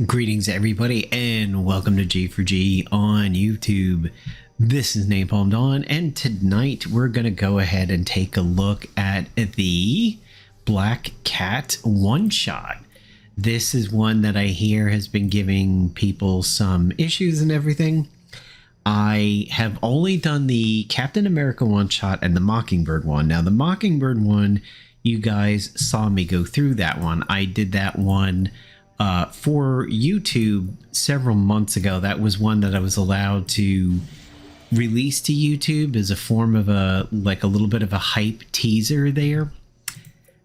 Greetings everybody and welcome to G4G on YouTube. This is Napalm Dawn and tonight we're going to go ahead and take a look at the Black Cat one-shot. This is one that I hear has been giving people some issues and everything. I have only done the Captain America one-shot and the Mockingbird one. Now the Mockingbird one, you guys saw me go through that one. I did that one for YouTube several months ago. That was one that I was allowed to release to YouTube as a form of a little bit of a hype teaser there.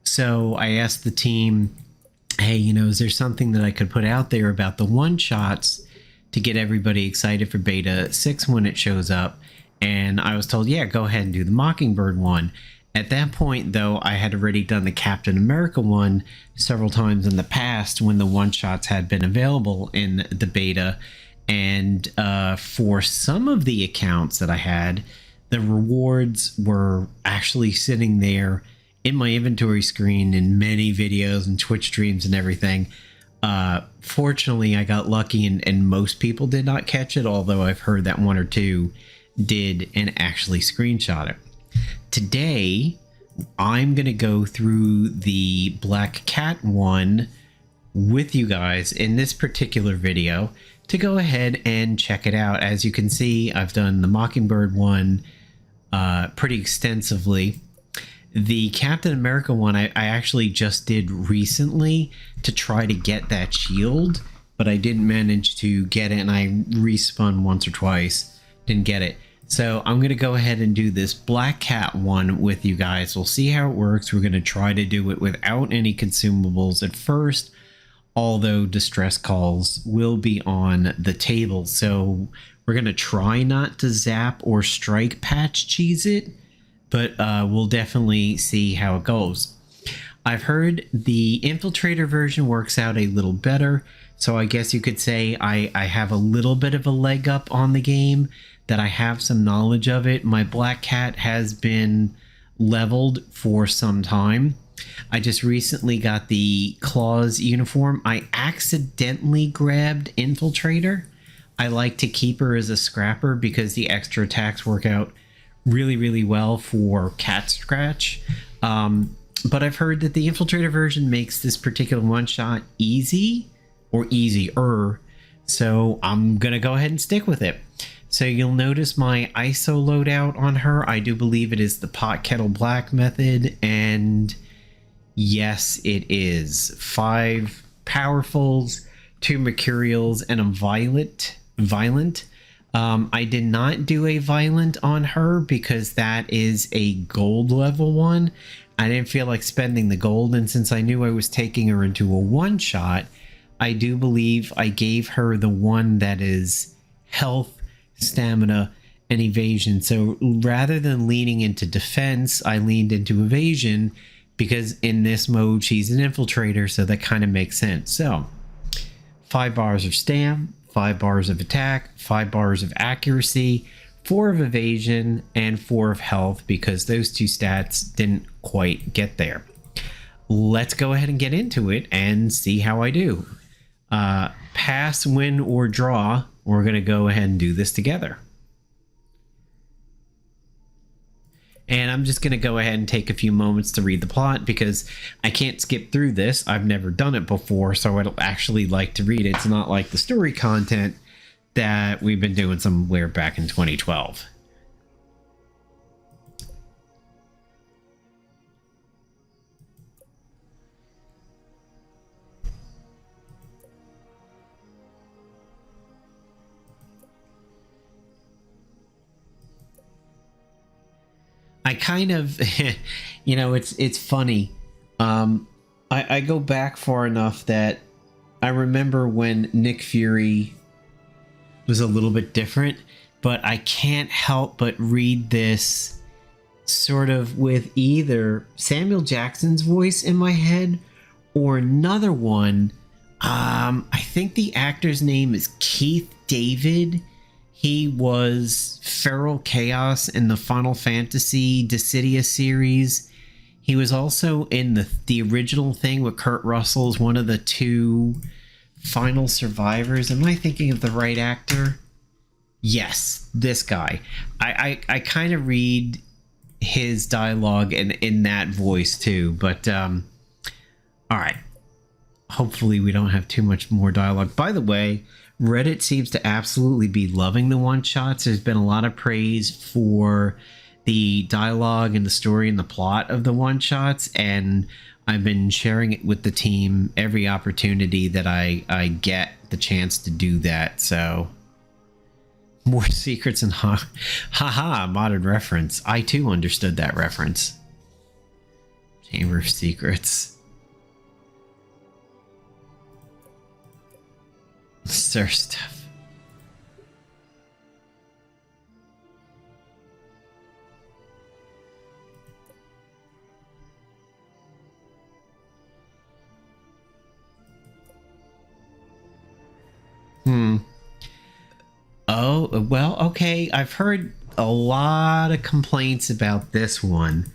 So I asked the team, hey, is there something that I could put out there about the one shots to get everybody excited for beta 6 when it shows up? And I was told, yeah, go ahead and do the Mockingbird one. At that point, though, I had already done the Captain America one several times in the past when the one-shots had been available in the beta. And for some of the accounts that I had, the rewards were actually sitting there in my inventory screen in many videos and Twitch streams and everything. Fortunately, I got lucky and most people did not catch it, although I've heard that one or two did and actually screenshot it. Today, I'm going to go through the Black Cat one with you guys in this particular video to go ahead and check it out. As you can see, I've done the Mockingbird one pretty extensively. The Captain America one, I actually just did recently to try to get that shield, but I didn't manage to get it, and I respun once or twice, didn't get it. So I'm going to go ahead and do this Black Cat one with you guys. We'll see how it works. We're going to try to do it without any consumables at first, although distress calls will be on the table. So we're going to try not to zap or strike patch cheese it, but we'll definitely see how it goes. I've heard the infiltrator version works out a little better, so I guess you could say I have a little bit of a leg up on the game, that I have some knowledge of it. My Black Cat has been leveled for some time. I just recently got the Claws uniform. I accidentally grabbed Infiltrator. I like to keep her as a scrapper because the extra attacks work out really, really well for cat scratch. But I've heard that the Infiltrator version makes this particular one-shot easy or easier. So I'm going to go ahead and stick with it. So you'll notice my ISO loadout on her. I do believe it is the pot kettle black method, and yes, it is 5 powerfuls, 2 mercurials, and a violent. I did not do a violent on her because that is a gold level one. I didn't feel like spending the gold, and since I knew I was taking her into a one shot, I do believe I gave her the one that is health, stamina, and evasion. So rather than leaning into defense, I leaned into evasion because in this mode she's an infiltrator, so that kind of makes sense. So 5 bars of stam, 5 bars of attack, 5 bars of accuracy, 4 of evasion, and 4 of health, because those 2 stats didn't quite get there. Let's go ahead and get into it and see how I do. Pass, win, or draw. We're going to go ahead and do this together. And I'm just going to go ahead and take a few moments to read the plot because I can't skip through this. I've never done it before, so I'd actually like to read it. It's not like the story content that we've been doing somewhere back in 2012. I kind of, it's funny. I go back far enough that I remember when Nick Fury was a little bit different, but I can't help but read this sort of with either Samuel Jackson's voice in my head or another one. I think the actor's name is Keith David. He was Feral Chaos in the Final Fantasy Dissidia series. He was also in the original thing with Kurt Russell as one of the 2 Final Survivors. Am I thinking of the right actor? Yes, this guy. I kind of read his dialogue in that voice too, but all right. Hopefully we don't have too much more dialogue. By the way, Reddit seems to absolutely be loving the one-shots. There's been a lot of praise for the dialogue and the story and the plot of the one-shots, and I've been sharing it with the team every opportunity that I get the chance to do that. So more secrets and haha, modern reference. I too understood that reference. Chamber of Secrets. Sir stuff. Oh, well, okay. I've heard a lot of complaints about this one.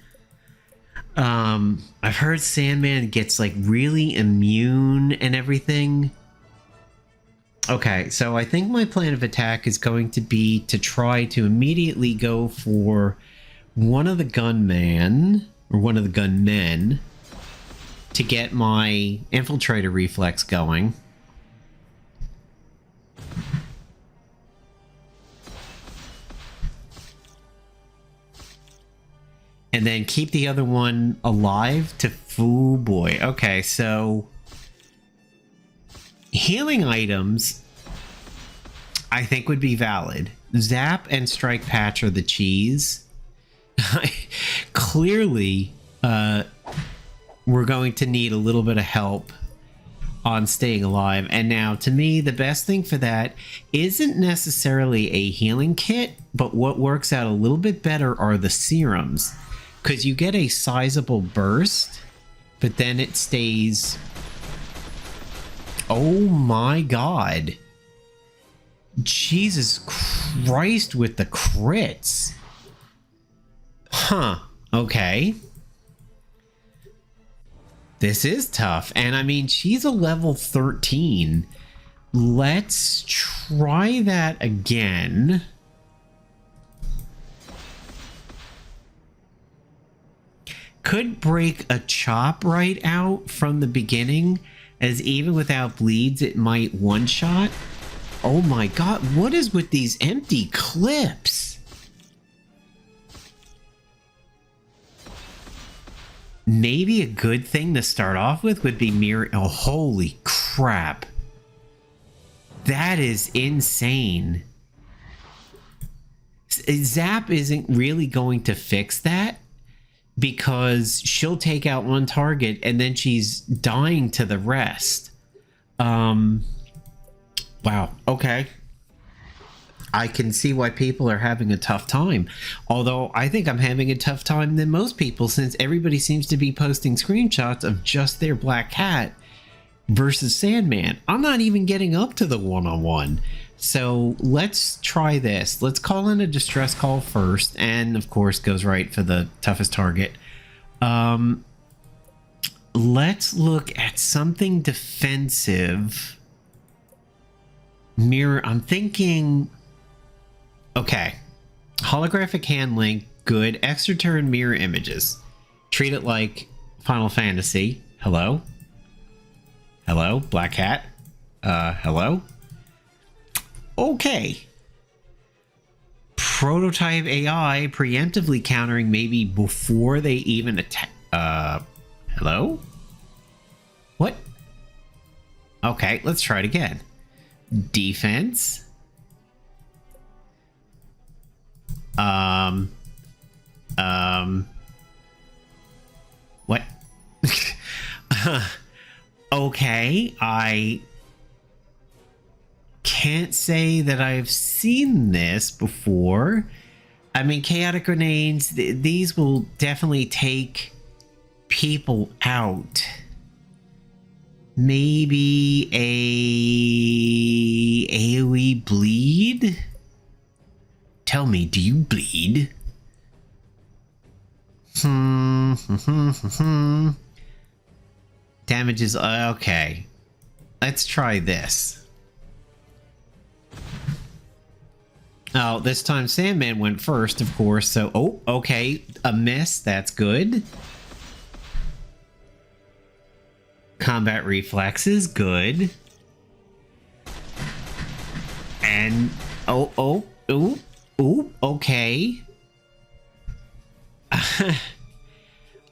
I've heard Sandman gets like really immune and everything. Okay, so I think my plan of attack is going to be to try to immediately go for one of the gunmen to get my infiltrator reflex going. And then keep the other one alive to... Oh boy. Okay, so... healing items, I think, would be valid. Zap and Strike Patch are the cheese. Clearly, we're going to need a little bit of help on staying alive. And now, to me, the best thing for that isn't necessarily a healing kit, but what works out a little bit better are the serums. Because you get a sizable burst, but then it stays... Oh my god. Jesus Christ with the crits. Huh. Okay. This is tough. And I mean, she's a level 13. Let's try that again. Could break a chop right out from the beginning, as even without bleeds, it might one-shot. Oh my god, what is with these empty clips? Maybe a good thing to start off with would be mirror... Oh, holy crap. That is insane. Zap isn't really going to fix that, because she'll take out one target and then she's dying to the rest. Wow. Okay. I can see why people are having a tough time. Although I think I'm having a tough time than most people, since everybody seems to be posting screenshots of just their Black Cat versus Sandman. I'm not even getting up to the one-on-one. So let's try this. Let's call in a distress call first, and of course goes right for the toughest target. Let's look at something defensive. Mirror, I'm thinking... Okay. Holographic hand link, good. Extra turn mirror images. Treat it like Final Fantasy. Hello? Hello? Black Cat? Hello? Okay. Prototype AI preemptively countering maybe before they even attack. Hello? What? Okay, let's try it again. Defense. What? Okay, I can't say that I've seen this before. I mean, chaotic grenades, these will definitely take people out. Maybe a AoE bleed? Tell me, do you bleed? Damage is okay. let's try this. Oh, this time Sandman went first, of course. So, oh, okay. A miss. That's good. Combat reflexes. Good. And, oh, okay.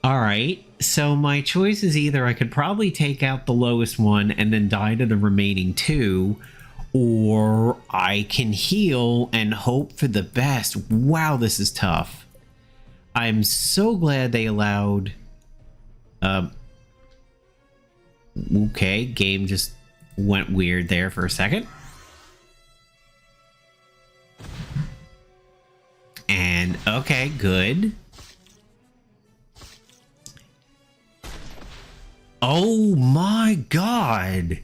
All right. So my choice is either I could probably take out the lowest one and then die to the remaining two, or I can heal and hope for the best. Wow, this is tough. I'm so glad they allowed... okay, game just went weird there for a second. And, okay, good. Oh my god!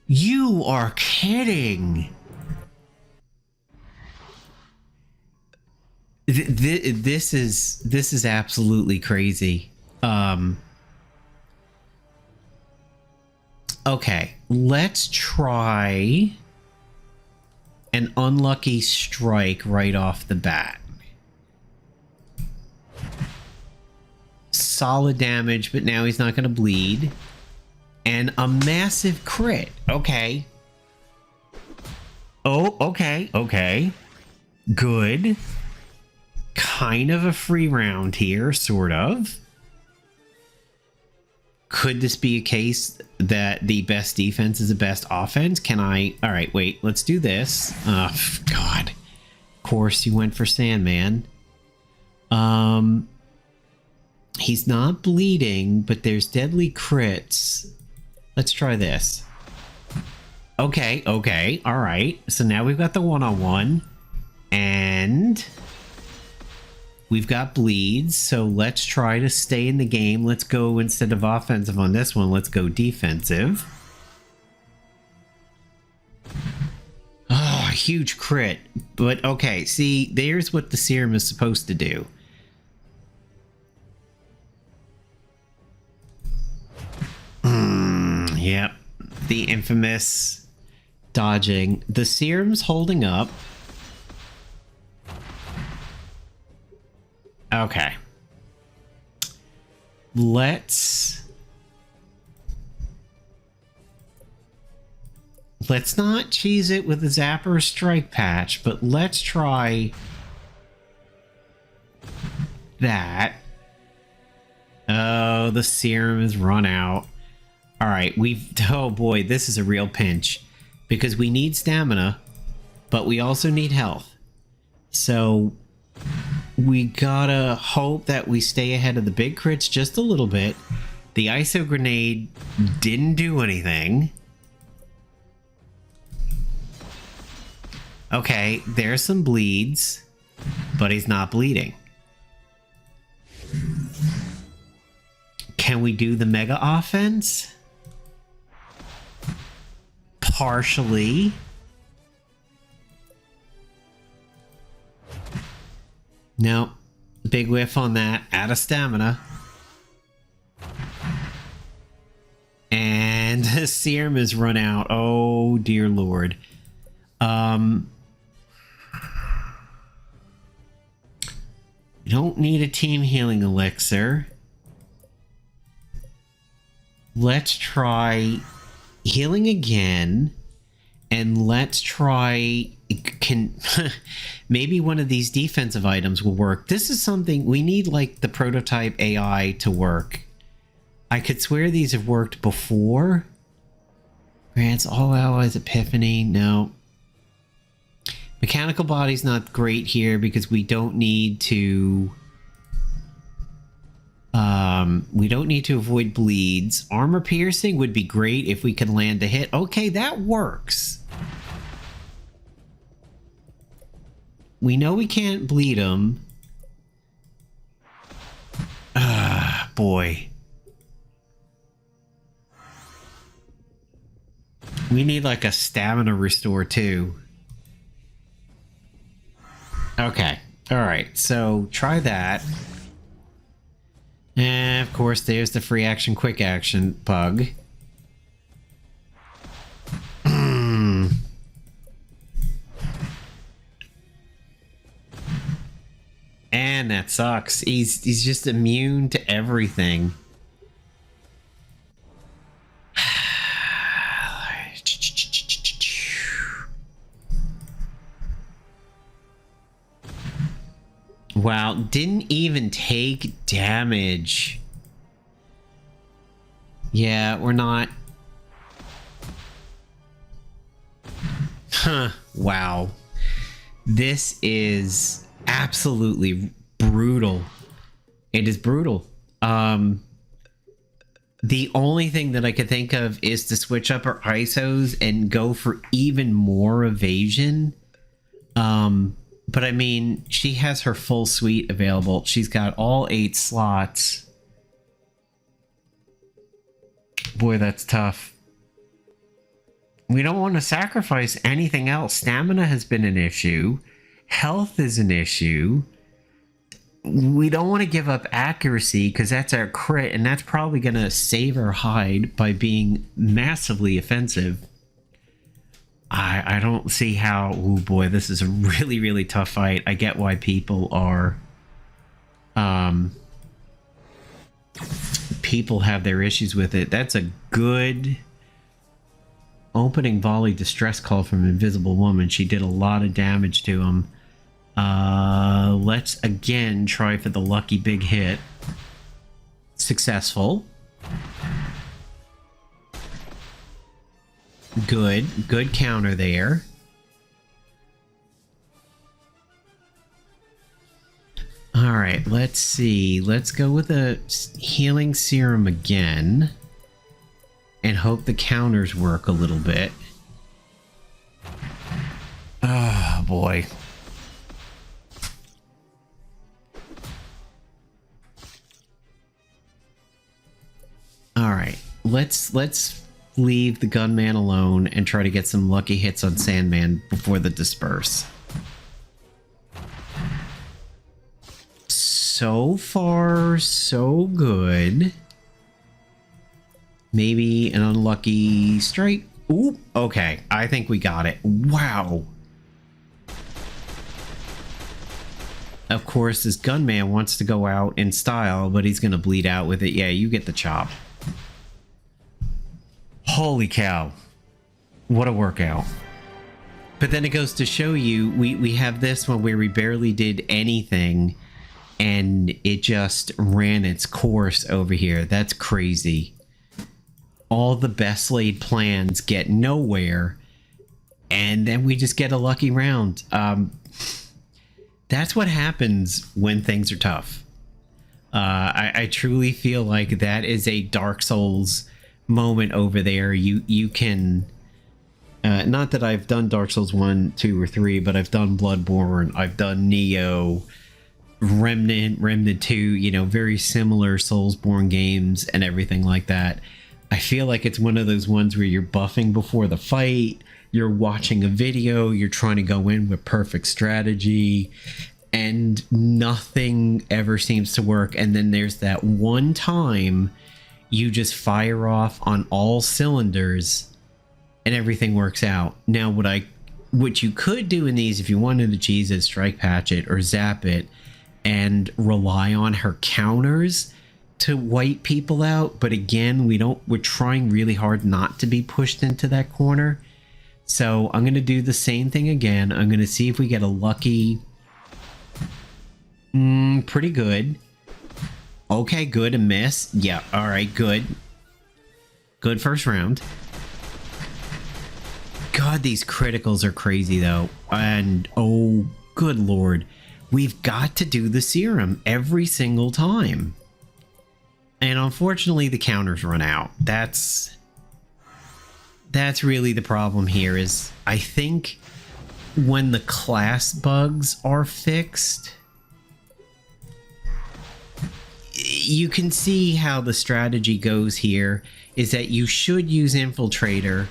You are kidding! This is absolutely crazy. Okay, let's try an unlucky strike right off the bat. Solid damage, but now he's not going to bleed. And a massive crit. Okay. Oh, okay, okay. Good. Kind of a free round here, sort of. Could this be a case that the best defense is the best offense? Can I... All right, wait, let's do this. Oh, God. Of course, you went for Sandman. He's not bleeding, but there's deadly crits. Let's try this. Okay, okay, all right. So now we've got the one-on-one, and we've got bleeds. So let's try to stay in the game. Let's go, instead of offensive on this one, let's go defensive. Oh, huge crit. But okay, see, there's what the serum is supposed to do. Yep, the infamous dodging. The serum's holding up. Okay. Let's not cheese it with a zapper or strike patch, but let's try that. Oh, the serum has run out. All right, oh boy, this is a real pinch because we need stamina, but we also need health. So we gotta hope that we stay ahead of the big crits just a little bit. The ISO grenade didn't do anything. Okay, there's some bleeds, but he's not bleeding. Can we do the mega offense? Partially. No, big whiff on that. Out of stamina. And the serum has run out. Oh, dear Lord. You don't need a team healing elixir. Let's try healing again, and let's try maybe one of these defensive items will work. This is something we need, like the prototype AI to work. I could swear these have worked before. Grants all allies epiphany. No. Mechanical body's not great here because we don't need to avoid bleeds. Armor piercing would be great if we can land a hit. Okay, that works. We know we can't bleed him. Ah, boy. We need like a stamina restore too. Okay. All right. So try that. And of course, there's the free action, quick action bug. Man, that sucks. He's just immune to everything. Wow, didn't even take damage. Yeah, we're not. Huh, wow. This is absolutely brutal. It is brutal. The only thing that I could think of is to switch up her ISOs and go for even more evasion. But I mean, she has her full suite available. She's got all 8 slots. Boy, that's tough. We don't want to sacrifice anything else. Stamina has been an issue. Health is an issue. We don't want to give up accuracy because that's our crit, and that's probably going to save our hide by being massively offensive. I don't see how... Oh boy, this is a really, really tough fight. I get why people are... people have their issues with it. That's a good opening volley distress call from Invisible Woman. She did a lot of damage to him. Let's again try for the lucky big hit. Successful. Good counter there. All right, let's see. Let's go with a healing serum again and hope the counters work a little bit. Oh boy. All right, let's leave the gunman alone and try to get some lucky hits on Sandman before the disperse. So far, so good. Maybe an unlucky strike. Ooh, okay. I think we got it. Wow. Of course, this gunman wants to go out in style, but he's going to bleed out with it. Yeah, you get the chop. Holy cow. What a workout. But then it goes to show you, we have this one where we barely did anything and it just ran its course over here. That's crazy. All the best laid plans get nowhere and then we just get a lucky round. That's what happens when things are tough. I truly feel like that is a Dark Souls moment over there. You can not that I've done Dark Souls 1, 2, or 3, but I've done Bloodborne, I've done Neo, Remnant 2, you know, very similar Soulsborn games and everything like that. I feel like it's one of those ones where you're buffing before the fight, you're watching a video, you're trying to go in with perfect strategy, and nothing ever seems to work. And then there's that one time you just fire off on all cylinders and everything works out. Now, what you could do in these, if you wanted to cheese it, strike patch it or zap it and rely on her counters to wipe people out. But again, we're trying really hard not to be pushed into that corner. So I'm going to do the same thing again. I'm going to see if we get a lucky... pretty good. Okay, good. A miss. Yeah, all right, good. Good first round. God, these criticals are crazy, though. And, oh, good lord. We've got to do the serum every single time. And unfortunately, the counters run out. That's really the problem here is, I think when the class bugs are fixed... You can see how the strategy goes here is that you should use infiltrator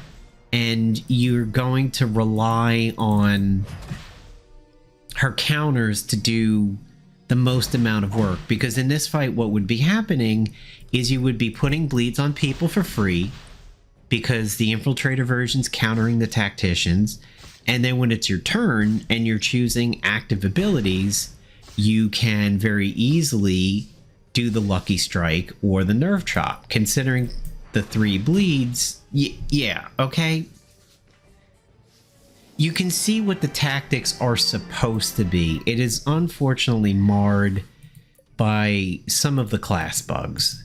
and you're going to rely on her counters to do the most amount of work, because in this fight what would be happening is you would be putting bleeds on people for free because the infiltrator version's countering the tacticians, and then when it's your turn and you're choosing active abilities, you can very easily do the Lucky Strike or the Nerve Chop. Considering the 3 bleeds, yeah, okay. You can see what the tactics are supposed to be. It is unfortunately marred by some of the class bugs.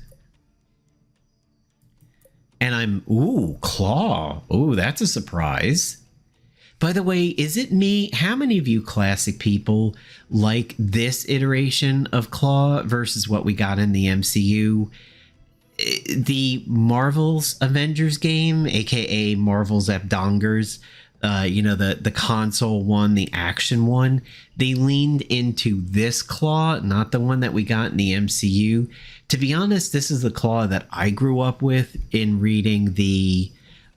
And I'm, ooh, Claw. Ooh, that's a surprise. By the way, is it me? How many of you classic people like this iteration of Claw versus what we got in the MCU? The Marvel's Avengers game, aka Marvel's Abdongers, you know, the console one, the action one, they leaned into this Claw, not the one that we got in the MCU. To be honest, this is the Claw that I grew up with in reading the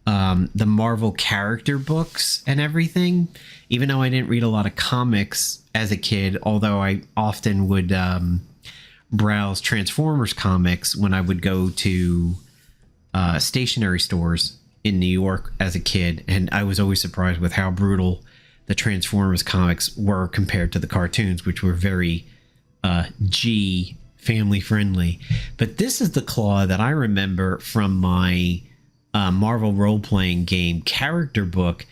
Marvel character books and everything. Even though I didn't read a lot of comics as a kid, although I often would browse Transformers comics when I would go to stationery stores in New York as a kid, and I was always surprised with how brutal the Transformers comics were compared to the cartoons, which were very G family friendly. But this is the Claw that I remember from my Marvel role-playing game character book,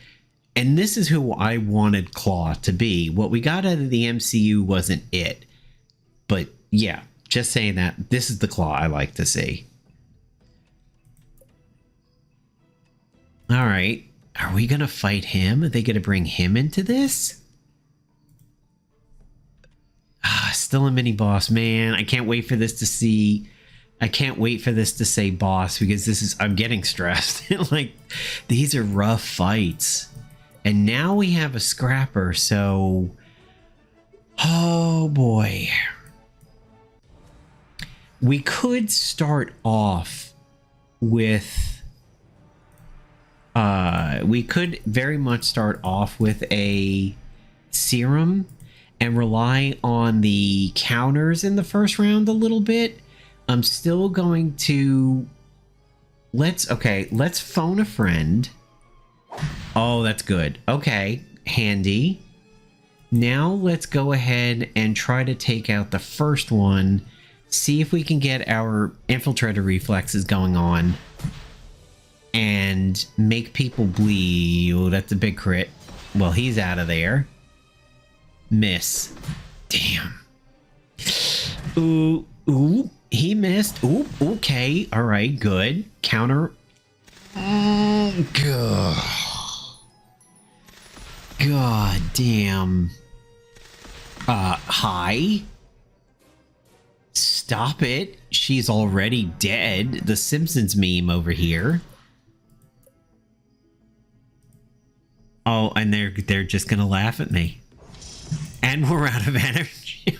and this is who I wanted Claw to be. What we got out of the MCU wasn't it, but yeah, just saying that this is the Claw I like to see. All right, are we gonna fight him? Are they gonna bring him into this? Still a mini boss, man. I can't wait for this to see. I can't wait for this to say boss, because this is, I'm getting stressed. Like, these are rough fights. And now we have a scrapper, so, oh boy. We could start off with, we could very much start off with a serum and rely on the counters in the first round a little bit. I'm still going to, let's phone a friend. Oh, that's good. Okay, handy. Now let's go ahead and try to take out the first one. See if we can get our infiltrator reflexes going on and make people bleed. Oh, that's a big crit. Well, he's out of there. Miss. Damn. Ooh, ooh, he missed. Ooh, okay. All right, good. Counter. God damn. Hi. Stop it. She's already dead. The Simpsons meme over here. Oh, and they're just gonna laugh at me. And we're out of energy.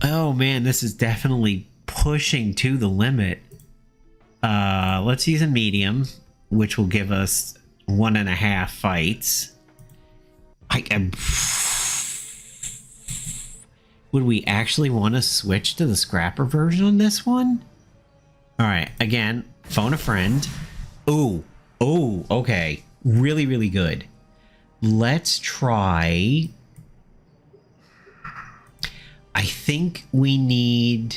Oh man, this is definitely pushing to the limit. Let's use a medium, which will give us 1.5 fights. Would we actually want to switch to the scrapper version on this one? All right, again, phone a friend. Ooh, oh, okay. Really, really good. Let's try. I think we need,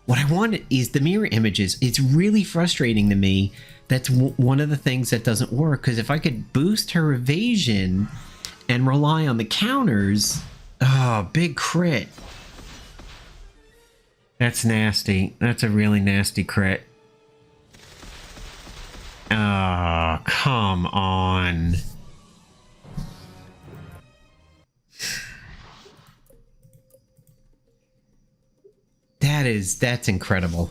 what I want is the mirror images. It's really frustrating to me. That's one of the things that doesn't work, because if I could boost her evasion and rely on the counters, oh, big crit. That's nasty. That's a really nasty crit. Oh, come on. That's incredible.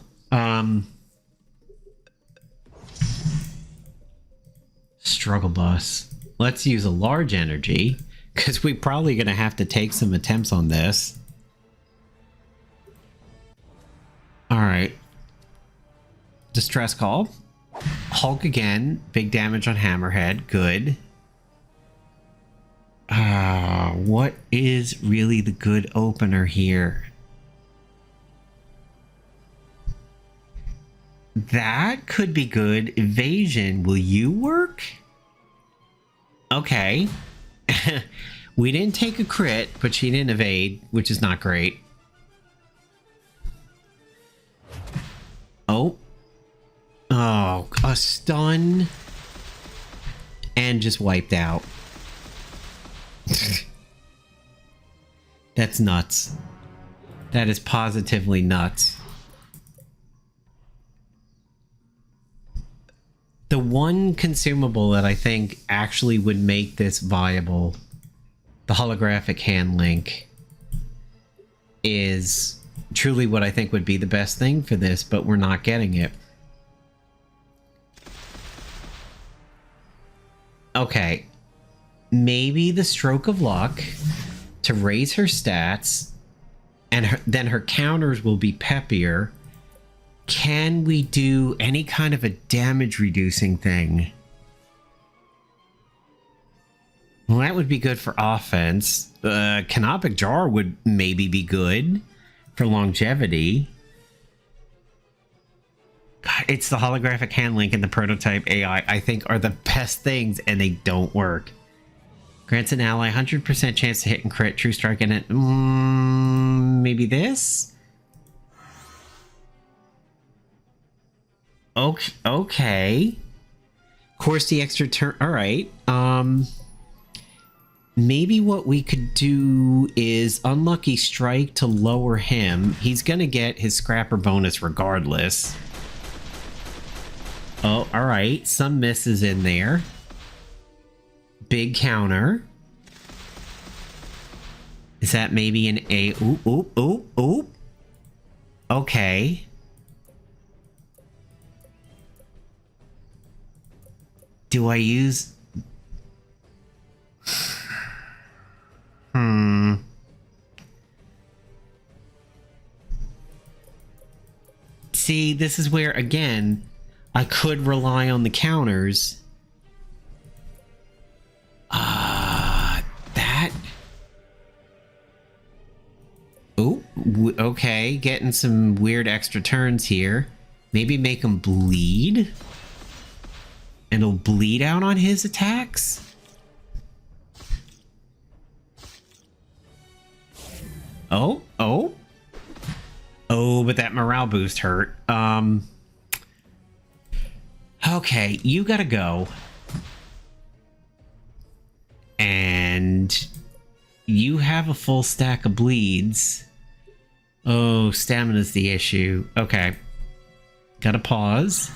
Struggle bus. Let's use a large energy, because we're probably going to have to take some attempts on this. All right. Distress call. Hulk again. Big damage on Hammerhead. Good. What is really the good opener here? That could be good. Evasion. Will you work? Okay. We didn't take a crit, but she didn't evade, which is not great. Oh. Oh, a stun. And just wiped out. That's nuts. That is positively nuts. The one consumable that I think actually would make this viable, the holographic hand link, is truly what I think would be the best thing for this, but we're not getting it. Okay. Maybe the stroke of luck to raise her stats, and then her counters will be peppier. Can we do any kind of a damage reducing thing? Well, that would be good for offense. Canopic Jar would maybe be good for longevity. God, it's the holographic hand link and the prototype AI I think are the best things, and they don't work. Grants an ally 100% chance to hit and crit, true strike in it. Maybe this? Okay. Course the extra turn. All right. Maybe what we could do is Unlucky Strike to lower him. He's going to get his Scrapper bonus regardless. Oh, all right. Some misses in there. Big counter. Is that maybe an A? Oop, oop, oop, oop. Okay. Do I use... See, this is where, again, I could rely on the counters. That... Oh, okay. Getting some weird extra turns here. Maybe make him bleed? And it'll bleed out on his attacks? Oh, oh. Oh, but that morale boost hurt. Okay, you gotta go. And you have a full stack of bleeds. Oh, stamina's the issue. Okay. Gotta pause.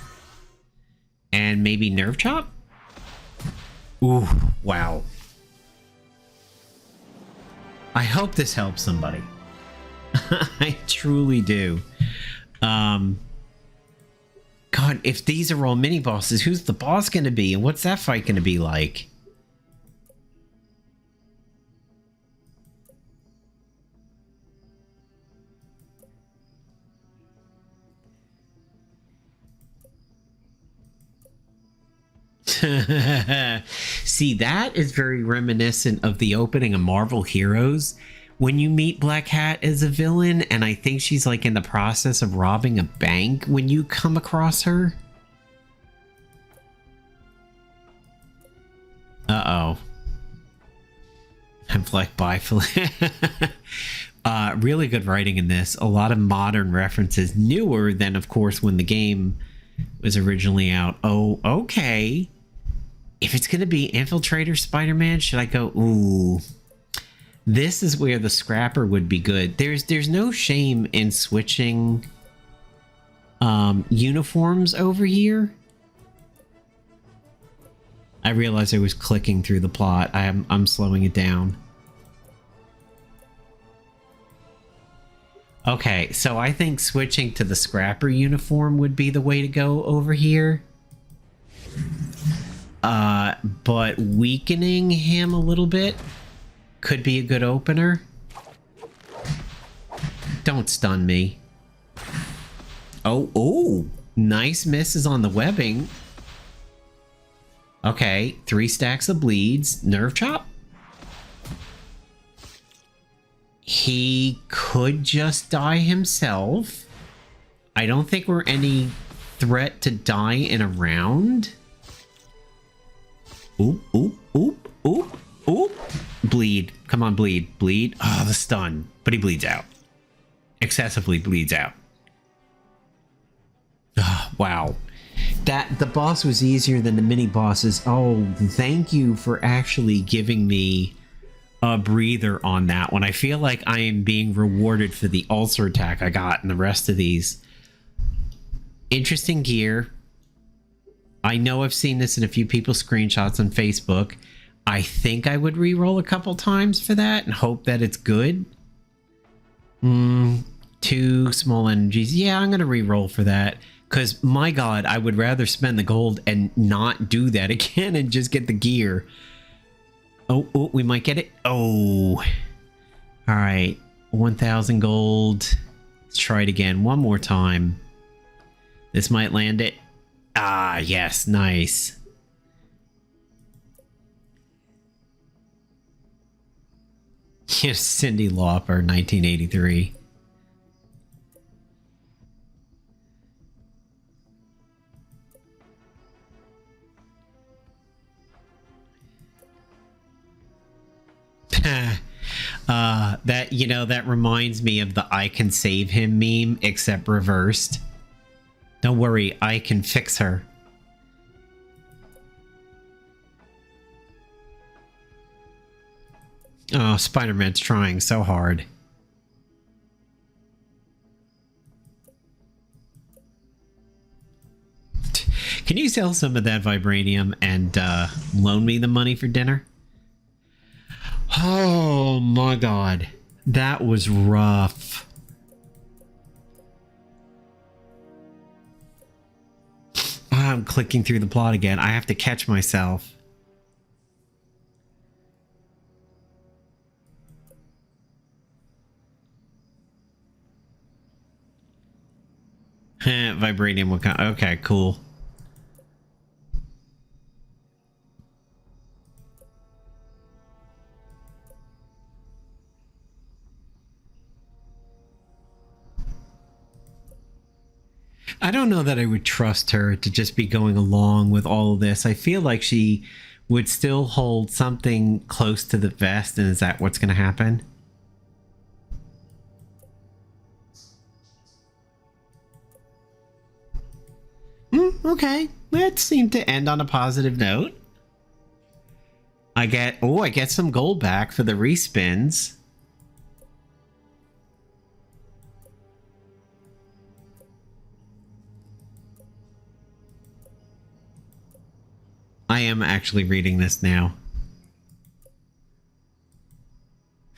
And maybe Nerve Chop? Ooh, wow. I hope this helps somebody. I truly do. God, if these are all mini bosses, who's the boss going to be? And what's that fight going to be like? See, that is very reminiscent of the opening of Marvel Heroes when you meet Black Hat as a villain, and I think she's like in the process of robbing a bank when you come across her. Uh-oh. I'm like, bye. Really good writing in this. A lot of modern references, newer than, of course, when the game was originally out. Oh, okay. If it's going to be Infiltrator Spider-Man, should I go? Ooh. This is where the Scrapper would be good. There's no shame in switching uniforms over here. I realized I was clicking through the plot. I'm slowing it down. Okay, so I think switching to the Scrapper uniform would be the way to go over here. But weakening him a little bit could be a good opener. Don't stun me. Oh, nice misses on the webbing. Okay, 3 stacks of bleeds. Nerve Chop. He could just die himself. I don't think we're any threat to die in a round. Oop, oop, oop, oop, oop. Bleed. Come on, bleed. Bleed. Oh, the stun. But he bleeds out. Excessively bleeds out. Oh, wow. The boss was easier than the mini bosses. Oh, thank you for actually giving me a breather on that one. I feel like I am being rewarded for the ulcer attack I got in the rest of these. Interesting gear. I know I've seen this in a few people's screenshots on Facebook. I think I would re-roll a couple times for that and hope that it's good. 2 small energies. Yeah, I'm going to re-roll for that. Because, my God, I would rather spend the gold and not do that again and just get the gear. Oh, we might get it. Oh. All right. 1,000 gold. Let's try it again one more time. This might land it. Ah, yes. Nice. Yes, Cyndi Lauper, 1983. That reminds me of the I can save him meme, except reversed. Don't worry, I can fix her. Oh, Spider-Man's trying so hard. Can you sell some of that vibranium and loan me the money for dinner? Oh my God, that was rough. I'm clicking through the plot again. I have to catch myself. Vibranium will come. Okay, cool. I don't know that I would trust her to just be going along with all of this. I feel like she would still hold something close to the vest, and is that what's going to happen? Okay. That seemed to end on a positive note. I get some gold back for the respins. I am actually reading this now.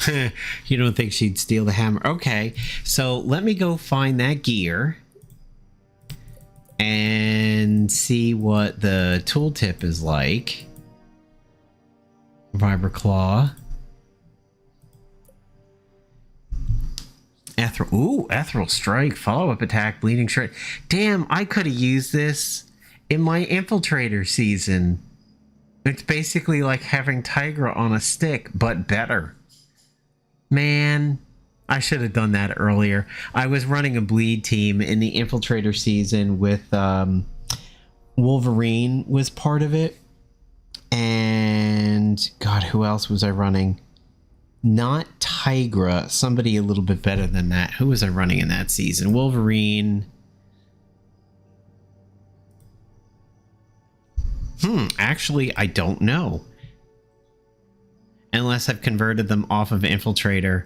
You don't think she'd steal the hammer? Okay, so let me go find that gear and see what the tooltip is like. Vibra Claw. Ethereal Strike, follow-up attack, Bleeding Shred. Damn, I could have used this in my infiltrator season. It's basically like having Tigra on a stick, but better. Man, I should have done that earlier. I was running a bleed team in the infiltrator season with Wolverine was part of it. And God, who else was I running? Not Tigra, somebody a little bit better than that. Who was I running in that season? Wolverine. Actually, I don't know. Unless I've converted them off of Infiltrator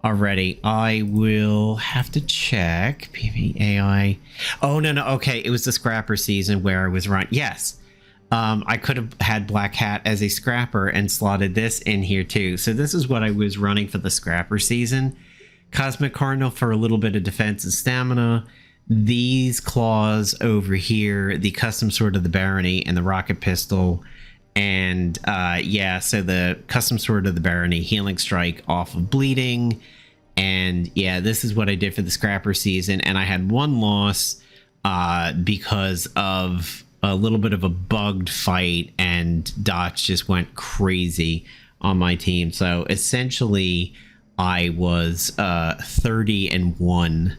already. I will have to check. PvAI. Oh, no. Okay, it was the Scrapper season where I was running. Yes. I could have had Black Hat as a Scrapper and slotted this in here too. So this is what I was running for the Scrapper season. Cosmic Cardinal for a little bit of defense and stamina. These claws over here, the custom sword of the barony and the rocket pistol. And yeah, so the custom sword of the barony, healing strike off of bleeding. And yeah, this is what I did for the Scrapper season. And I had one loss because of a little bit of a bugged fight, and Dots just went crazy on my team. So essentially I was 30-1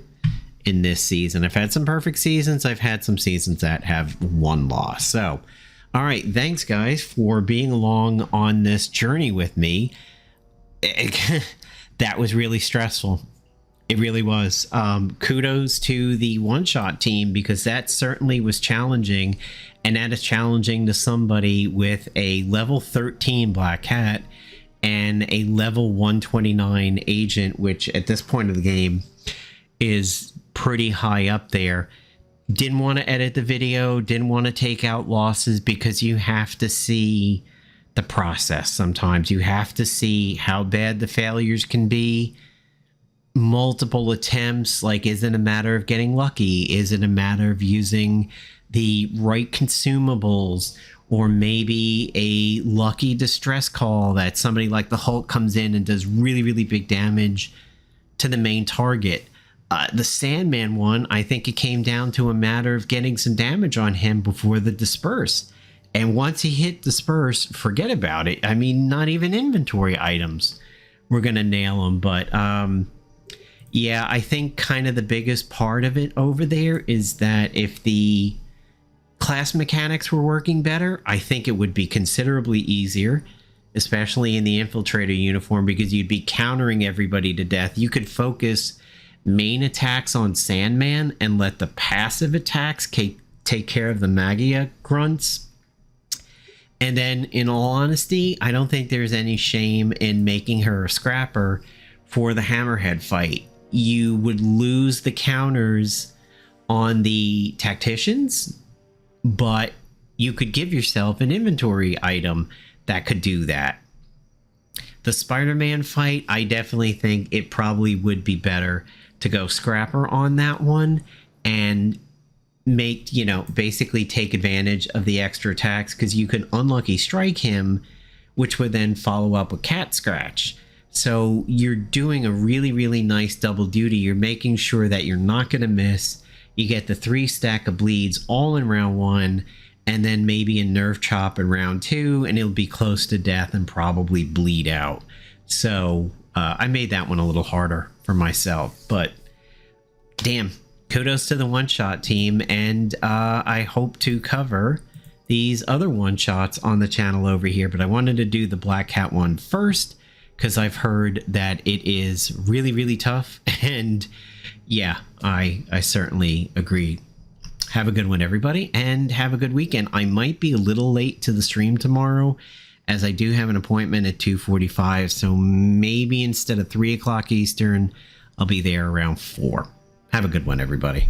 in this season. I've had some perfect seasons. I've had some seasons that have one loss. So, all right. Thanks guys for being along on this journey with me. that was really stressful. It really was. Kudos to the one-shot team, because that certainly was challenging, and that is challenging to somebody with a level 13 Black Cat and a level 129 agent, which at this point of the game is pretty high up there. Didn't want to edit the video, didn't want to take out losses, because you have to see the process sometimes. You have to see how bad the failures can be. Multiple attempts, like, is it a matter of getting lucky? Is it a matter of using the right consumables? Or maybe a lucky distress call that somebody like the Hulk comes in and does really, really big damage to the main target. The Sandman one, I think it came down to a matter of getting some damage on him before the disperse. And once he hit disperse, forget about it. I mean, not even inventory items were going to nail him. But yeah, I think kind of the biggest part of it over there is that if the class mechanics were working better, I think it would be considerably easier, especially in the infiltrator uniform, because you'd be countering everybody to death. You could focus main attacks on Sandman and let the passive attacks take care of the Magia grunts. And then, in all honesty, I don't think there's any shame in making her a scrapper for the Hammerhead fight. You would lose the counters on the tacticians, but you could give yourself an inventory item that could do that. The Spider-Man fight, I definitely think it probably would be better to go scrapper on that one and make, you know, basically take advantage of the extra attacks, because you could unlucky strike him, which would then follow up with Cat Scratch. So you're doing a really, really nice double duty. You're making sure that you're not going to miss. You get the 3 stack of bleeds all in round 1, and then maybe a nerve chop in round 2, and it'll be close to death and probably bleed out. So I made that one a little harder for myself, but damn, kudos to the one-shot team, and I hope to cover these other one-shots on the channel over here, but I wanted to do the Black Cat one first, because I've heard that it is really, really tough, and yeah, I certainly agree. Have a good one, everybody, and have a good weekend. I might be a little late to the stream tomorrow, as I do have an appointment at 2:45, so maybe instead of 3 o'clock Eastern, I'll be there around 4. Have a good one, everybody.